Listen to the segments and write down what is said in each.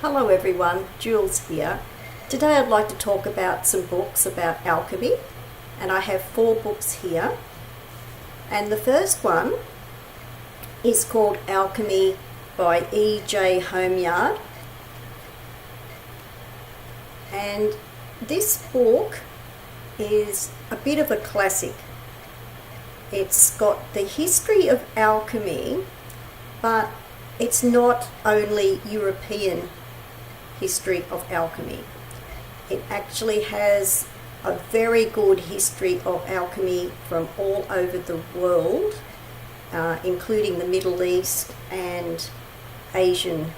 Hello everyone, Jules here. Today I'd like to talk about some books about alchemy, and I have 4 books here. And the first one is called Alchemy by E.J.Holmyard. And this book is a bit of a classic. It's got the history of alchemy, but it's not only European history of alchemy. It actually has a very good history of alchemy from all over the world, including the Middle East and Asian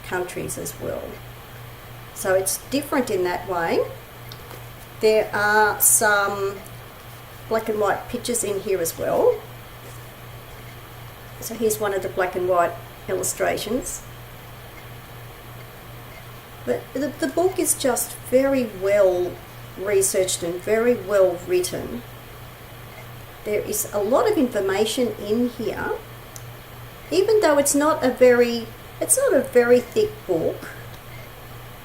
countries as well. So it's different in that way. There are some black and white pictures in here as well. So here's one of the black and white illustrations. But the book is just very well researched and very well written. There is a lot of information in here, even though it's not a very thick book.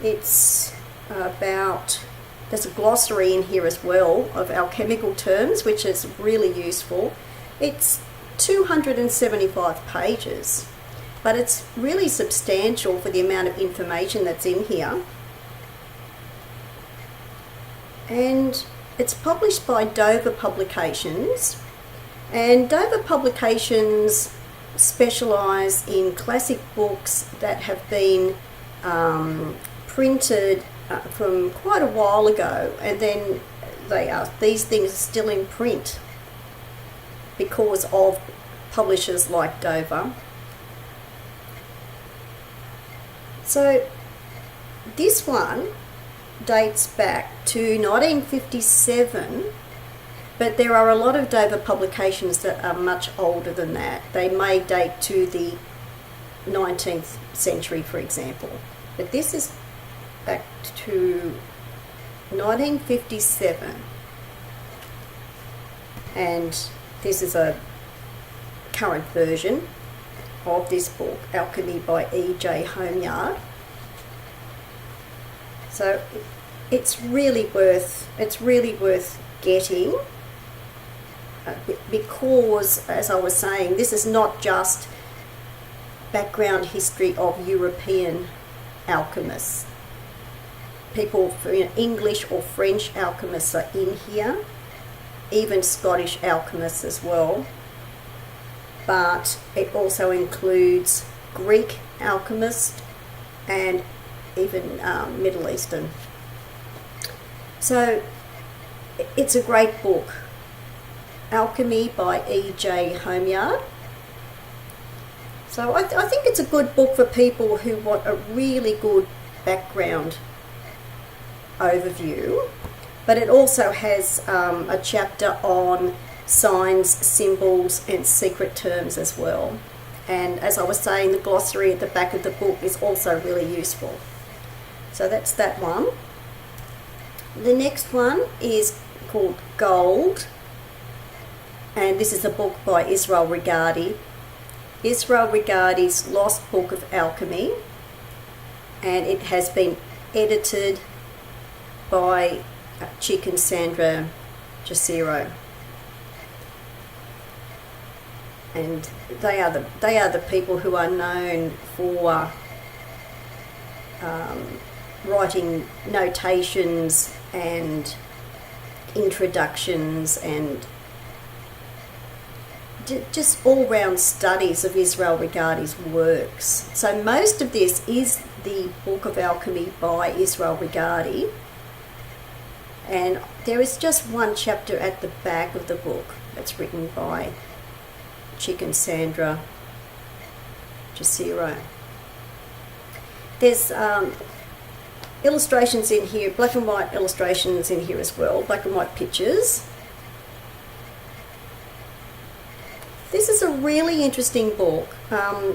It's there's a glossary in here as well of alchemical terms, which is really useful. It's 275 pages, but it's really substantial for the amount of information that's in here. And it's published by Dover Publications, and Dover Publications specialise in classic books that have been printed from quite a while ago, and then these things are still in print because of publishers like Dover. So this one dates back to 1957, but there are a lot of Dover publications that are much older than that. They may date to the 19th century, for example, but this is back to 1957, and this is a current version of this book, Alchemy by E.J.Holmyard. So it's really worth getting, because, as I was saying, this is not just background history of European alchemists. People, English or French alchemists are in here, even Scottish alchemists as well, but it also includes Greek alchemists and even Middle Eastern. So it's a great book, Alchemy by E.J.Holmyard. So I think it's a good book for people who want a really good background overview, but it also has a chapter on signs, symbols and secret terms as well. And as I was saying, the glossary at the back of the book is also really useful. So that's that one. The next one is called Gold, and this is a book by Israel Regardie. Israel Regardie's Lost Book of Alchemy, and it has been edited by Chic and Sandra Cicero, and they are the people who are known for writing notations and introductions and just all-round studies of Israel Regardie's works. So most of this is the Book of Alchemy by Israel Regardie, and there is just one chapter at the back of the book that's written by Chic and Sandra Cicero. There's illustrations in here, black and white illustrations in here as well, black and white pictures. This is a really interesting book.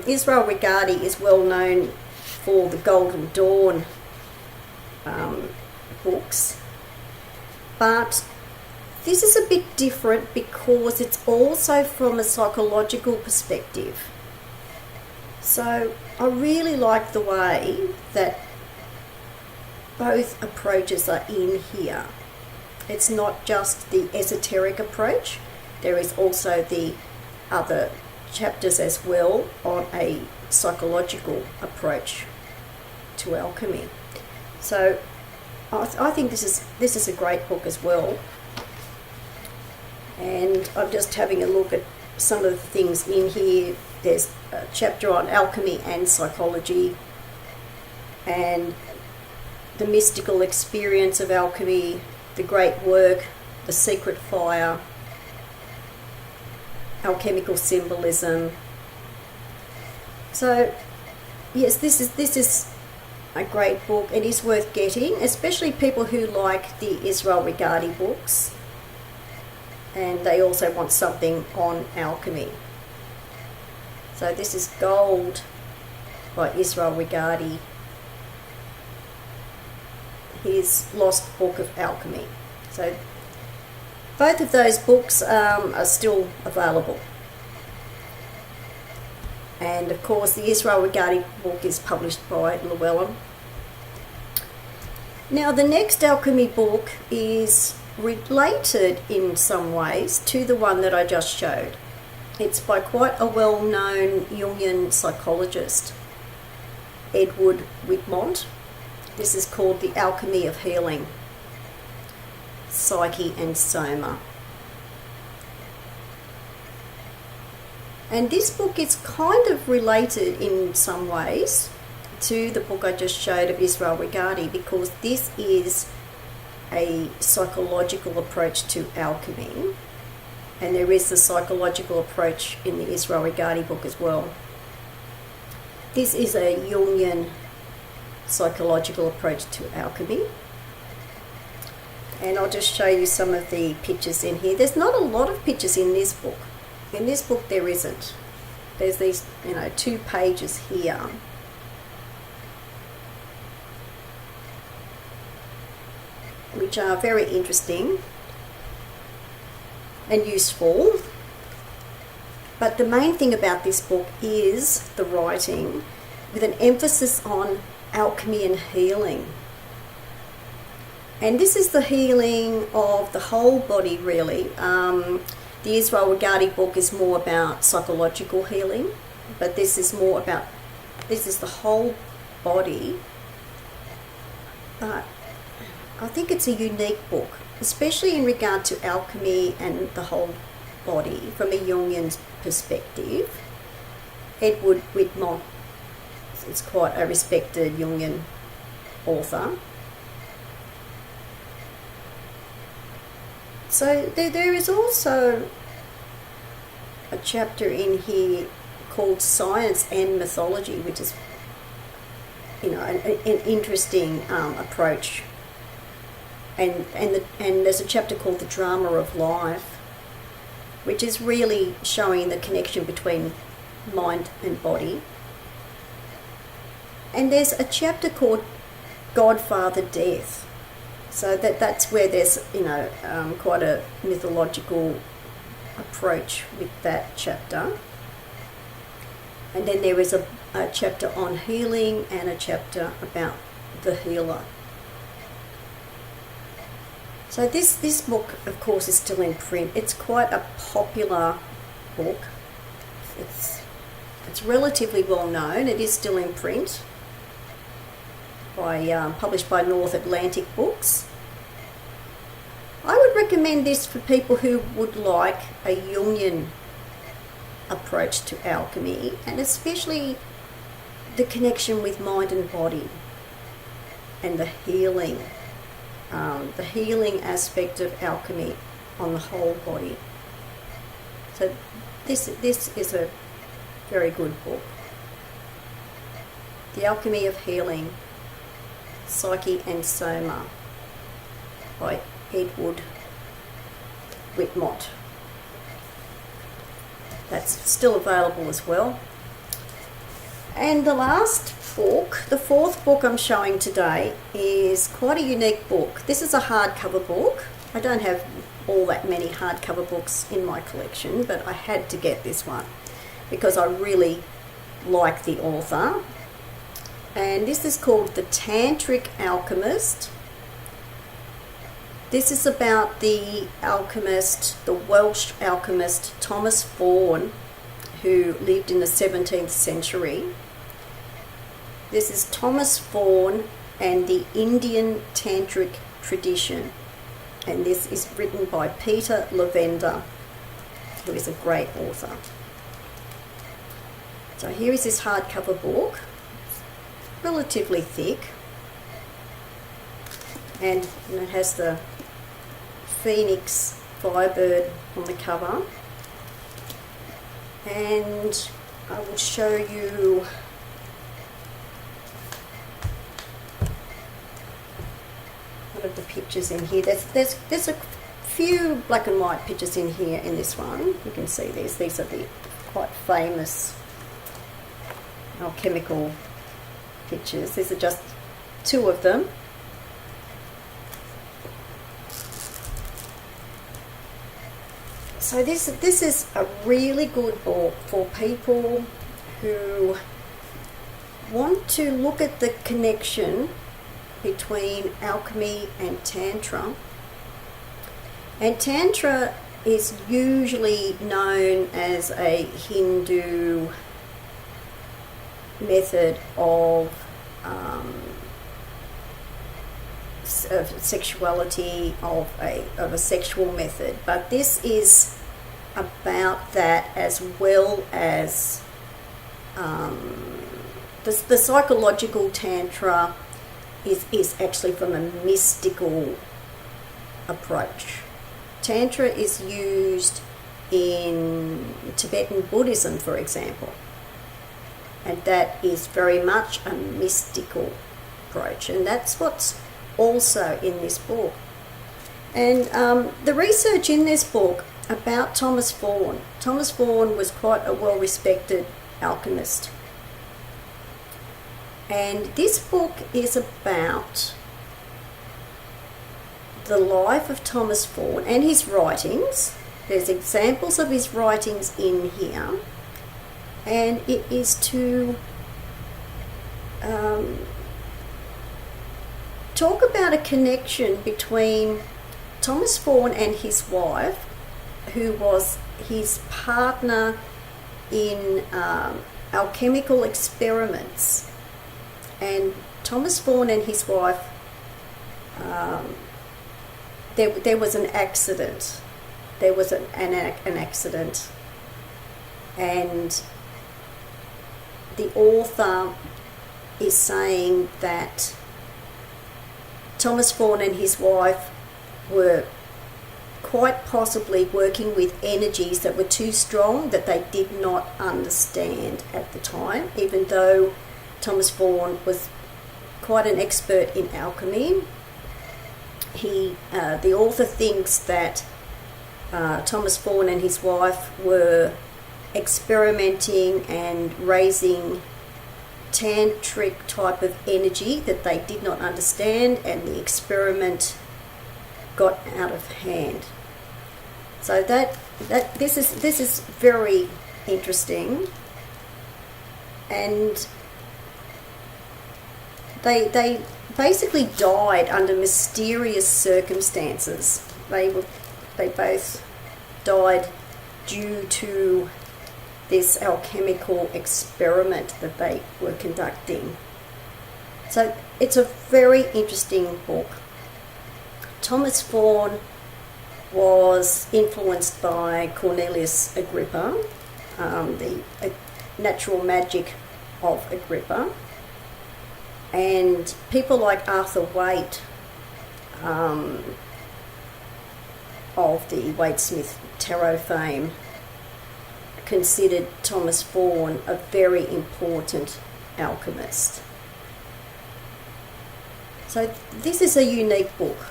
Israel Regardie is well known for the Golden Dawn books, but this is a bit different because it's also from a psychological perspective. So I really like the way that both approaches are in here. It's not just the esoteric approach, there is also the other chapters as well on a psychological approach to alchemy. So I think this is a great book as well. And I'm just having a look at some of the things in here. There's a chapter on alchemy and psychology, and the mystical experience of alchemy, the great work, the secret fire, alchemical symbolism. So yes, this is a great book. It is worth getting, especially people who like the Israel Regardie books, and they also want something on alchemy. So this is Gold by Israel Regardie, his Lost Book of Alchemy. So both of those books are still available. And of course the Israel Regardie book is published by Llewellyn. Now the next alchemy book is related in some ways to the one that I just showed. It's by quite a well-known Jungian psychologist, Edward.C.Whitmont. This is called The Alchemy of Healing, Psyche and Soma. And this book is kind of related in some ways to the book I just showed of Israel Regardie, because this is a psychological approach to alchemy, and there is the psychological approach in the Israel Regardie book as well. This is a Jungian psychological approach to alchemy, and I'll just show you some of the pictures in here. There's not a lot of pictures in this book. In this book there isn't. There's these 2 pages here. Which are very interesting and useful. But the main thing about this book is the writing, with an emphasis on alchemy and healing. And this is the healing of the whole body, really. The Israel Regardie book is more about psychological healing, but this is the whole body. But I think it's a unique book, especially in regard to alchemy and the whole body from a Jungian perspective. Edward.C.Whitmont is quite a respected Jungian author. So there is also a chapter in here called Science and Mythology, which is an interesting approach. And there's a chapter called The Drama of Life, which is really showing the connection between mind and body. And there's a chapter called Godfather Death. So that's where there's quite a mythological approach with that chapter. And then there is a chapter on healing and a chapter about the healer. So this book, of course, is still in print. It's quite a popular book. It's relatively well known. It is still in print. Published by North Atlantic Books. I would recommend this for people who would like a Jungian approach to alchemy, and especially the connection with mind and body and the healing aspect of alchemy on the whole body. So this is a very good book. The Alchemy of Healing, Psyche and Soma by Edward.C.Whitmont. That's still available as well. And the last book, the 4th book I'm showing today, is quite a unique book. This is a hardcover book. I don't have all that many hardcover books in my collection, but I had to get this one because I really like the author, and this is called the Tantric Alchemist. This is about the alchemist, the Welsh alchemist Thomas Vaughan, who lived in the 17th century. This is Thomas Vaughan and the Indian Tantric tradition, and this is written by Peter Levenda, who is a great author. So here is this hardcover book, relatively thick, and it has the Phoenix Firebird on the cover. And I will show you one of the pictures in here. There's a few black and white pictures in here in this one. You can see these. These are the quite famous alchemical pictures. These are just two of them. So this is a really good book for people who want to look at the connection between alchemy and Tantra. And Tantra is usually known as a Hindu method of sexuality, of a sexual method, but this is about that, as well as the psychological Tantra is actually from a mystical approach. Tantra is used in Tibetan Buddhism, for example, and that is very much a mystical approach, and that's what's also in this book. And the research in this book about Thomas Vaughan. Thomas Vaughan was quite a well-respected alchemist. And this book is about the life of Thomas Vaughan and his writings. There's examples of his writings in here. And it is to talk about a connection between Thomas Vaughan and his wife, who was his partner in alchemical experiments. And Thomas Vaughan and his wife, there was an accident. There was an accident, and the author is saying that Thomas Vaughan and his wife were quite possibly working with energies that were too strong, that they did not understand at the time, even though Thomas Vaughan was quite an expert in alchemy. The author thinks that Thomas Vaughan and his wife were experimenting and raising tantric type of energy that they did not understand, and the experiment got out of hand. So this is very interesting, and they basically died under mysterious circumstances. They both died due to this alchemical experiment that they were conducting. So it's a very interesting book. Thomas Vaughan was influenced by Cornelius Agrippa, the natural magic of Agrippa, and people like Arthur Waite, of the Waite-Smith tarot fame, considered Thomas Vaughan a very important alchemist. So this is a unique book.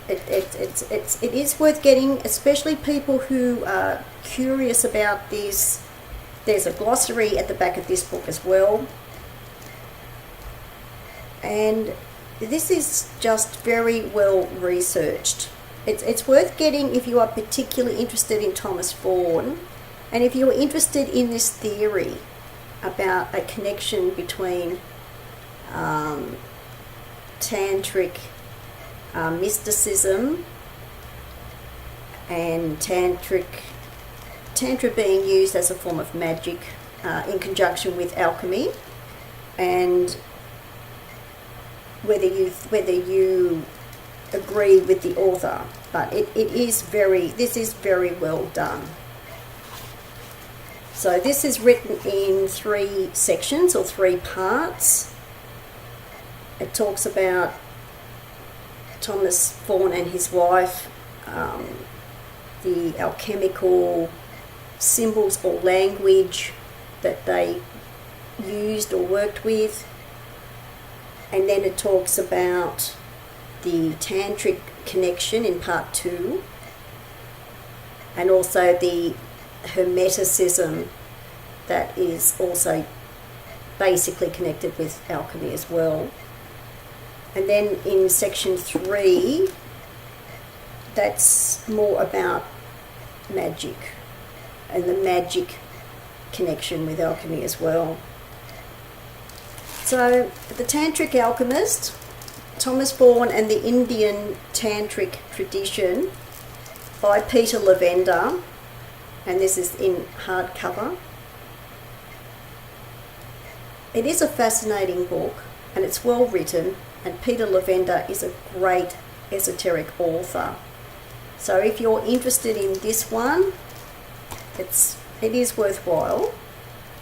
It is worth getting, especially people who are curious about this. There's a glossary at the back of this book as well. And this is just very well researched. It's worth getting if you are particularly interested in Thomas Vaughan, and if you're interested in this theory about a connection between Tantric mysticism, and Tantra being used as a form of magic in conjunction with alchemy, and whether you agree with the author, but this is very well done. So this is written in 3 sections or 3 parts. It talks about Thomas Vaughan and his wife, the alchemical symbols or language that they used or worked with, and then it talks about the Tantric connection in part 2, and also the Hermeticism that is also basically connected with alchemy as well. And then in section 3, that's more about magic and the magic connection with alchemy as well. So the Tantric Alchemist, Thomas Vaughan and the Indian Tantric Tradition by Peter Levenda, and this is in hardcover. It is a fascinating book and it's well written, and Peter Levenda is a great esoteric author. So if you're interested in this one, it is worthwhile.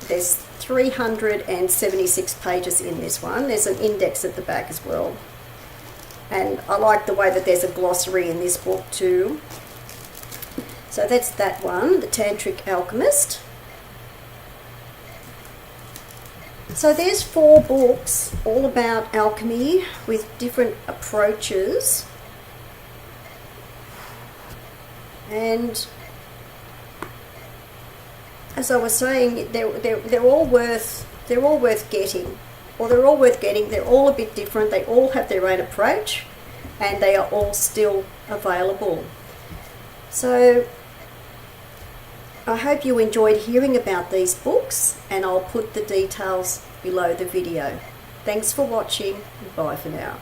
There's 376 pages in this one. There's an index at the back as well. And I like the way that there's a glossary in this book too. So that's that one, the Tantric Alchemist. So there's 4 books all about alchemy with different approaches. And as I was saying, they're all worth getting. They're all a bit different. They all have their own approach, and they are all still available. So I hope you enjoyed hearing about these books, and I'll put the details below the video. Thanks for watching. Bye for now.